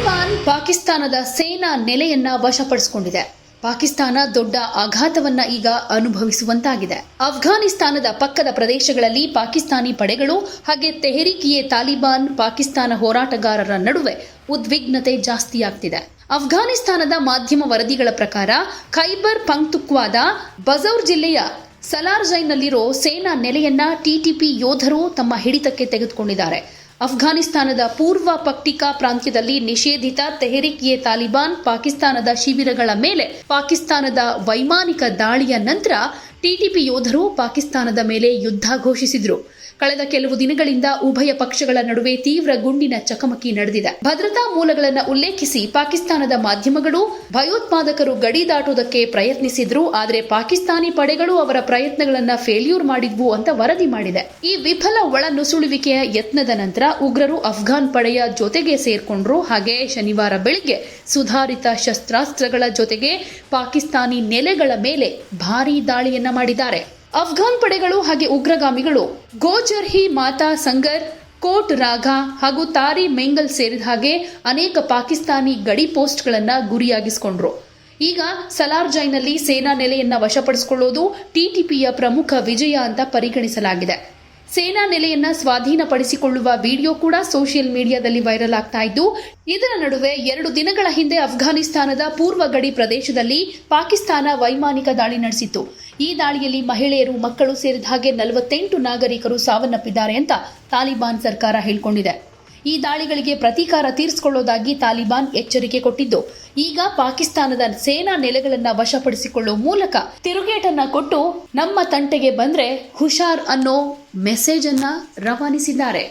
ತಾಲಿಬಾನ್ ಪಾಕಿಸ್ತಾನದ ಸೇನಾ ನೆಲೆಯನ್ನ ವಶಪಡಿಸಿಕೊಂಡಿದೆ. ಪಾಕಿಸ್ತಾನ ದೊಡ್ಡ ಆಘಾತವನ್ನ ಈಗ ಅನುಭವಿಸುವಂತಾಗಿದೆ. ಅಫ್ಘಾನಿಸ್ತಾನದ ಪಕ್ಕದ ಪ್ರದೇಶಗಳಲ್ಲಿ ಪಾಕಿಸ್ತಾನಿ ಪಡೆಗಳು ಹಾಗೆ ತೆಹರೀಕ್-ಇ ತಾಲಿಬಾನ್ ಪಾಕಿಸ್ತಾನ ಹೋರಾಟಗಾರರ ನಡುವೆ ಉದ್ವಿಗ್ನತೆ ಜಾಸ್ತಿಯಾಗ್ತಿದೆ. ಅಫ್ಘಾನಿಸ್ತಾನದ ಮಾಧ್ಯಮ ವರದಿಗಳ ಪ್ರಕಾರ ಖೈಬರ್ ಪಂಕ್ತುಕ್ವಾದ ಬಜೌರ್ ಜಿಲ್ಲೆಯ ಸಲಾರ್ಜೈನ್ನಲ್ಲಿರೋ ಸೇನಾ ನೆಲೆಯನ್ನ ಟಿಟಿಪಿ ಯೋಧರು ತಮ್ಮ ಹಿಡಿತಕ್ಕೆ ತೆಗೆದುಕೊಂಡಿದ್ದಾರೆ. ಅಫ್ಘಾನಿಸ್ತಾನದ ಪೂರ್ವ ಪಕ್ಟಿಕಾ ಪ್ರಾಂತ್ಯದಲ್ಲಿ ನಿಷೇಧಿತ ತೆಹರೀಕ್-ಇ ತಾಲಿಬಾನ್ ಪಾಕಿಸ್ತಾನದ ಶಿಬಿರಗಳ ಮೇಲೆ ಪಾಕಿಸ್ತಾನದ ವೈಮಾನಿಕ ದಾಳಿಯ ನಂತರ ಟಿಟಿಪಿ ಯೋಧರು ಪಾಕಿಸ್ತಾನದ ಮೇಲೆ ಯುದ್ಧ ಘೋಷಿಸಿದ್ರು. ಕಳೆದ ಕೆಲವು ದಿನಗಳಿಂದ ಉಭಯ ಪಕ್ಷಗಳ ನಡುವೆ ತೀವ್ರ ಗುಂಡಿನ ಚಕಮಕಿ ನಡೆದಿದೆ. ಭದ್ರತಾ ಮೂಲಗಳನ್ನು ಉಲ್ಲೇಖಿಸಿ ಪಾಕಿಸ್ತಾನದ ಮಾಧ್ಯಮಗಳು ಭಯೋತ್ಪಾದಕರು ಗಡಿ ದಾಟುವುದಕ್ಕೆ ಪ್ರಯತ್ನಿಸಿದ್ರು, ಆದರೆ ಪಾಕಿಸ್ತಾನಿ ಪಡೆಗಳು ಅವರ ಪ್ರಯತ್ನಗಳನ್ನು ಫೇಲ್ಯೂರ್ ಮಾಡಿದ್ವು ಅಂತ ವರದಿ ಮಾಡಿದೆ. ಈ ವಿಫಲ ಒಳನುಸುಳುವಿಕೆಯ ಯತ್ನದ ನಂತರ ಉಗ್ರರು ಅಫ್ಘಾನ್ ಪಡೆಯ ಜೊತೆಗೆ ಸೇರ್ಕೊಂಡ್ರು. ಹಾಗೆ ಶನಿವಾರ ಬೆಳಿಗ್ಗೆ ಸುಧಾರಿತ ಶಸ್ತ್ರಾಸ್ತ್ರಗಳ ಜೊತೆಗೆ ಪಾಕಿಸ್ತಾನಿ ನೆಲೆಗಳ ಮೇಲೆ ಭಾರೀ ದಾಳಿಯನ್ನ ಮಾಡಿದ್ದಾರೆ. ಅಫ್ಘಾನ್ ಪಡೆಗಳು ಹಾಗೆ ಉಗ್ರಗಾಮಿಗಳು ಗೋಜರ್ಹಿ ಮಾತಾ ಸಂಗರ್, ಕೋಟ್ ರಾಘಾ ಹಾಗೂ ತಾರಿ ಮೆಂಗಲ್ ಸೇರಿದ ಹಾಗೆ ಅನೇಕ ಪಾಕಿಸ್ತಾನಿ ಗಡಿ ಪೋಸ್ಟ್ಗಳನ್ನು ಗುರಿಯಾಗಿಸಿಕೊಂಡ್ರು. ಈಗ ಸಲಾರ್ಜೈನ್ನಲ್ಲಿ ಸೇನಾ ನೆಲೆಯನ್ನ ವಶಪಡಿಸಿಕೊಳ್ಳೋದು ಟಿಟಿಪಿಯ ಪ್ರಮುಖ ವಿಜಯ ಅಂತ ಪರಿಗಣಿಸಲಾಗಿದೆ. ಸೇನಾ ನೆಲೆಯನ್ನ ಸ್ವಾಧೀನಪಡಿಸಿಕೊಳ್ಳುವ ವಿಡಿಯೋ ಕೂಡ ಸೋಷಿಯಲ್ ಮೀಡಿಯಾದಲ್ಲಿ ವೈರಲ್ ಆಗ್ತಾ ಇದ್ದು, ಇದರ ನಡುವೆ 2 ದಿನಗಳ ಹಿಂದೆ ಅಫ್ಘಾನಿಸ್ತಾನದ ಪೂರ್ವ ಗಡಿ ಪ್ರದೇಶದಲ್ಲಿ ಪಾಕಿಸ್ತಾನ ವೈಮಾನಿಕ ದಾಳಿ ನಡೆಸಿತ್ತು. ಈ ದಾಳಿಯಲ್ಲಿ ಮಹಿಳೆಯರು, ಮಕ್ಕಳು ಸೇರಿದ ಹಾಗೆ 48 ನಾಗರಿಕರು ಸಾವನ್ನಪ್ಪಿದ್ದಾರೆ ಅಂತ ತಾಲಿಬಾನ್ ಸರ್ಕಾರ ಹೇಳಿಕೊಂಡಿದೆ. ಈ ದಾಳಿಗಳಿಗೆ ಪ್ರತೀಕಾರ ತೀರಿಸಿಕೊಳ್ಳೋದಾಗಿ ತಾಲಿಬಾನ್ ಎಚ್ಚರಿಕೆ ಕೊಟ್ಟಿದ್ದು, ಈಗ ಪಾಕಿಸ್ತಾನದ ಸೇನಾ ನೆಲೆಗಳನ್ನ ವಶಪಡಿಸಿಕೊಳ್ಳುವ ಮೂಲಕ ತಿರುಗೇಟನ್ನ ಕೊಟ್ಟು ನಮ್ಮ ತಂಟೆಗೆ ಬಂದ್ರೆ ಹುಷಾರ್ ಅನ್ನೋ ಮೆಸೇಜ್ ಅನ್ನ ರವಾನಿಸಿದ್ದಾರೆ.